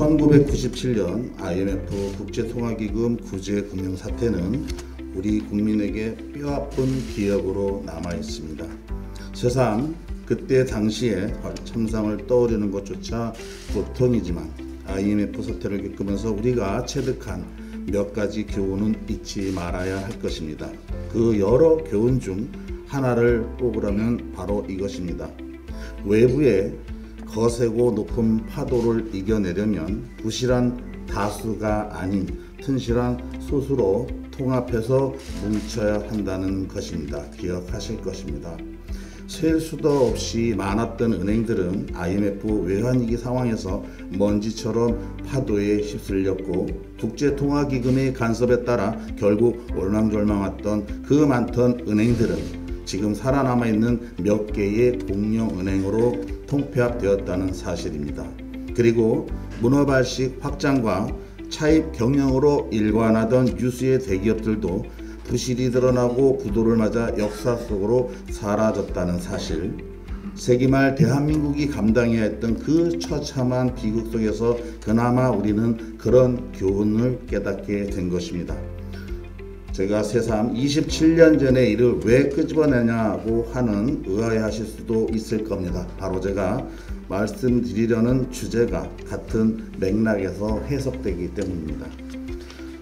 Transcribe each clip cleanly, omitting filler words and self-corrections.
1997년 IMF 국제통화기금 구제금융 사태는 우리 국민에게 뼈아픈 기억으로 남아있습니다. 새삼 그때 당시의 참상을 떠올리는 것조차 고통이지만 IMF 사태를 겪으면서 우리가 체득한 몇 가지 교훈은 잊지 말아야 할 것입니다. 그 여러 교훈 중 하나를 뽑으라면 바로 이것입니다. 외부의 거세고 높은 파도를 이겨내려면 부실한 다수가 아닌 튼실한 소수로 통합해서 뭉쳐야 한다는 것입니다. 기억하실 것입니다. 셀 수도 없이 많았던 은행들은 IMF 외환위기 상황에서 먼지처럼 파도에 휩쓸렸고 국제통화기금의 간섭에 따라 결국 올망졸망했던 그 많던 은행들은 지금 살아남아있는 몇 개의 공룡은행으로 통폐합되었다는 사실입니다. 그리고 문어발식 확장과 차입 경영으로 일관하던 유수의 대기업들도 부실이 드러나고 부도를 맞아 역사 속으로 사라졌다는 사실, 세기말 대한민국이 감당해야 했던 그 처참한 비극 속에서 그나마 우리는 그런 교훈을 깨닫게 된 것입니다. 제가 새삼 27년 전의 일을 왜 끄집어내냐고 하는 의아해하실 수도 있을 겁니다. 바로 제가 말씀드리려는 주제가 같은 맥락에서 해석되기 때문입니다.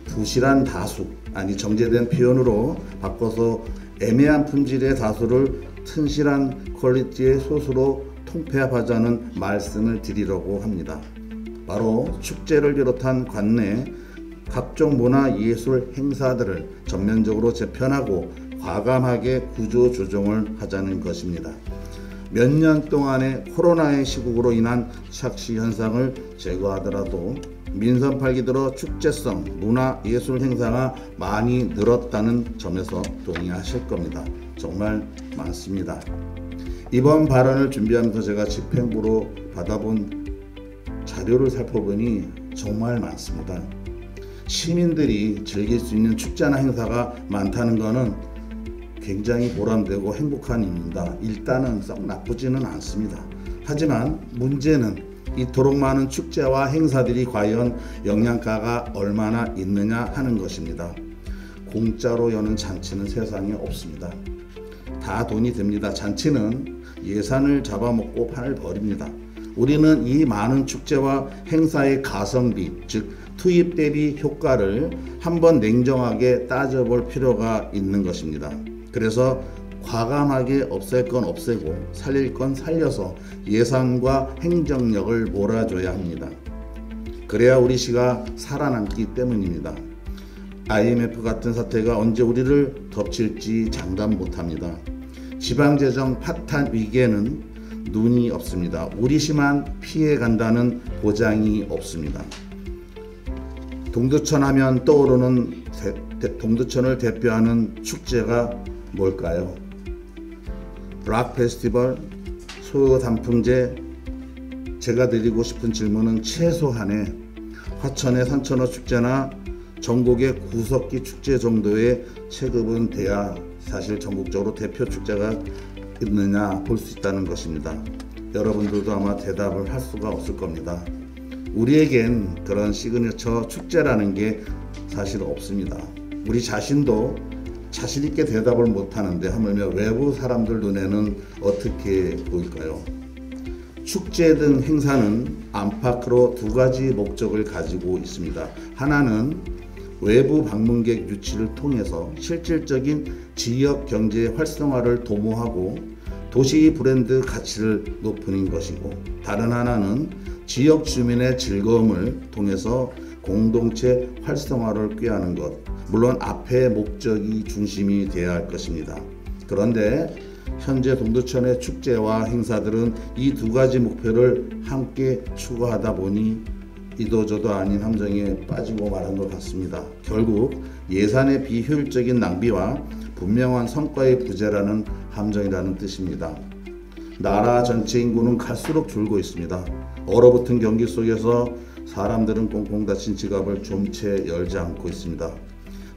부실한 다수, 아니 정제된 표현으로 바꿔서 애매한 품질의 다수를 튼실한 퀄리티의 소수로 통폐합하자는 말씀을 드리려고 합니다. 바로 축제를 비롯한 관내 각종 문화예술 행사들을 전면적으로 재편하고 과감하게 구조조정을 하자는 것입니다. 몇 년 동안의 코로나의 시국으로 인한 착시 현상을 제거하더라도 민선팔기 들어 축제성 문화예술 행사가 많이 늘었다는 점에서 동의하실 겁니다. 정말 많습니다. 이번 발언을 준비하면서 제가 집행부로 받아본 자료를 살펴보니 정말 많습니다. 시민들이 즐길 수 있는 축제나 행사가 많다는 것은 굉장히 보람되고 행복한 일입니다. 일단은 썩 나쁘지는 않습니다. 하지만 문제는 이토록 많은 축제와 행사들이 과연 영양가가 얼마나 있느냐 하는 것입니다. 공짜로 여는 잔치는 세상에 없습니다. 다 돈이 듭니다. 잔치는 예산을 잡아먹고 판을 벌입니다. 우리는 이 많은 축제와 행사의 가성비, 즉 투입 대비 효과를 한번 냉정하게 따져볼 필요가 있는 것입니다. 그래서 과감하게 없앨 건 없애고 살릴 건 살려서 예산과 행정력을 몰아줘야 합니다. 그래야 우리 시가 살아남기 때문입니다. IMF 같은 사태가 언제 우리를 덮칠지 장담 못합니다. 지방재정 파탄 위기에는 눈이 없습니다. 우리 시만 피해간다는 보장이 없습니다. 동두천 하면 떠오르는 동두천을 대표하는 축제가 뭘까요? 락 페스티벌, 소요 단풍제. 제가 드리고 싶은 질문은 최소한의 화천의 산천어 축제나 전국의 구석기 축제 정도의 체급은 돼야 사실 전국적으로 대표 축제가 있느냐 볼 수 있다는 것입니다. 여러분들도 아마 대답을 할 수가 없을 겁니다. 우리에겐 그런 시그니처 축제라는 게 사실 없습니다. 우리 자신도 자신 있게 대답을 못하는데 하물며 외부 사람들 눈에는 어떻게 보일까요? 축제 등 행사는 안팎으로 두 가지 목적을 가지고 있습니다. 하나는 외부 방문객 유치를 통해서 실질적인 지역 경제 활성화를 도모하고 도시 브랜드 가치를 높이는 것이고, 다른 하나는 지역 주민의 즐거움을 통해서 공동체 활성화를 꾀하는 것. 물론 앞의 목적이 중심이 되어야 할 것입니다. 그런데 현재 동두천의 축제와 행사들은 이 두 가지 목표를 함께 추구하다 보니 이도저도 아닌 함정에 빠지고 말한 것 같습니다. 결국 예산의 비효율적인 낭비와 분명한 성과의 부재라는 함정이라는 뜻입니다. 나라 전체 인구는 갈수록 줄고 있습니다. 얼어붙은 경기 속에서 사람들은 꽁꽁 닫힌 지갑을 좀 채 열지 않고 있습니다.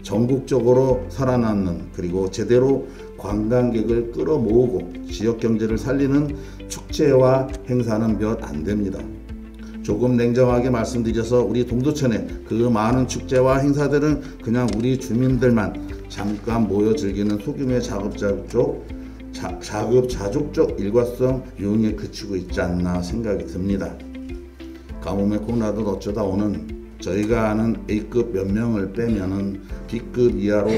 전국적으로 살아남는, 그리고 제대로 관광객을 끌어모으고 지역 경제를 살리는 축제와 행사는 몇 안 됩니다. 조금 냉정하게 말씀드려서 우리 동두천의 그 많은 축제와 행사들은 그냥 우리 주민들만 잠깐 모여 즐기는 소규모의 자급자족적 일과성 유흥에 그치고 있지 않나 생각이 듭니다. 가뭄에 콩나듯 어쩌다 오는 저희가 아는 A급 몇 명을 빼면은 B급 이하로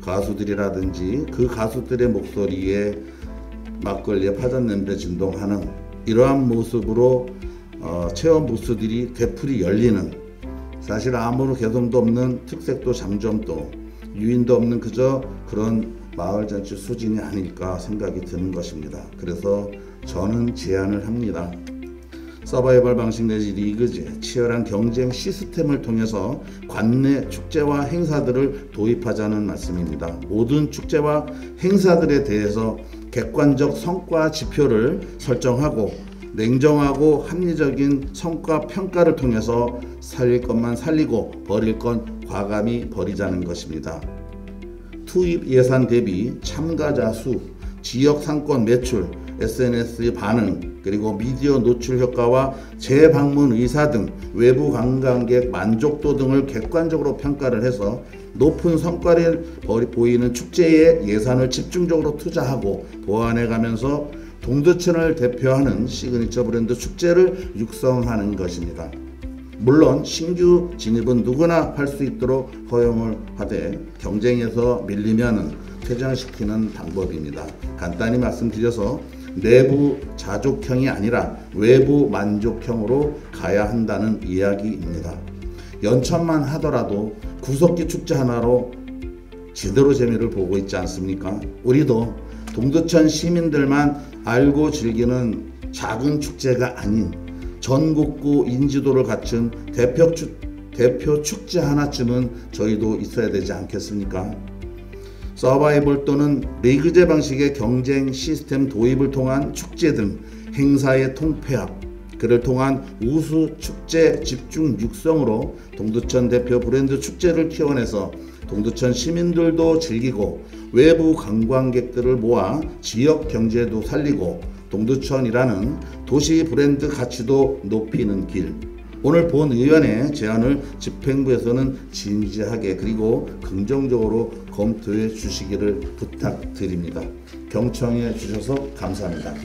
가수들이라든지 그 가수들의 목소리에 막걸리에 파전 냄새 진동하는 이러한 모습으로 체험 부스들이 되풀이 열리는, 사실 아무런 개성도 없는 특색도 장점도 유인도 없는 그저 그런 마을잔치 수준이 아닐까 생각이 드는 것입니다. 그래서 저는 제안을 합니다. 서바이벌 방식 내지 리그제, 치열한 경쟁 시스템을 통해서 관내 축제와 행사들을 도입하자는 말씀입니다. 모든 축제와 행사들에 대해서 객관적 성과 지표를 설정하고 냉정하고 합리적인 성과 평가를 통해서 살릴 것만 살리고 버릴 건 과감히 버리자는 것입니다. 투입 예산 대비 참가자 수, 지역 상권 매출, SNS의 반응, 그리고 미디어 노출 효과와 재방문 의사 등 외부 관광객 만족도 등을 객관적으로 평가를 해서 높은 성과를 보이는 축제에 예산을 집중적으로 투자하고 보완해가면서 동두천을 대표하는 시그니처 브랜드 축제를 육성하는 것입니다. 물론 신규 진입은 누구나 할 수 있도록 허용을 하되 경쟁에서 밀리면은 퇴장시키는 방법입니다. 간단히 말씀드려서 내부 자족형이 아니라 외부 만족형으로 가야 한다는 이야기입니다. 연천만 하더라도 구석기 축제 하나로 제대로 재미를 보고 있지 않습니까? 우리도 동두천 시민들만 알고 즐기는 작은 축제가 아닌 전국구 인지도를 갖춘 대표 축제 하나쯤은 저희도 있어야 되지 않겠습니까? 서바이벌 또는 리그제 방식의 경쟁 시스템 도입을 통한 축제 등 행사의 통폐합, 그를 통한 우수 축제 집중 육성으로 동두천 대표 브랜드 축제를 키워내서 동두천 시민들도 즐기고 외부 관광객들을 모아 지역 경제도 살리고 동두천이라는 도시 브랜드 가치도 높이는 길. 오늘 본 의원의 제안을 집행부에서는 진지하게 그리고 긍정적으로 검토해 주시기를 부탁드립니다. 경청해 주셔서 감사합니다.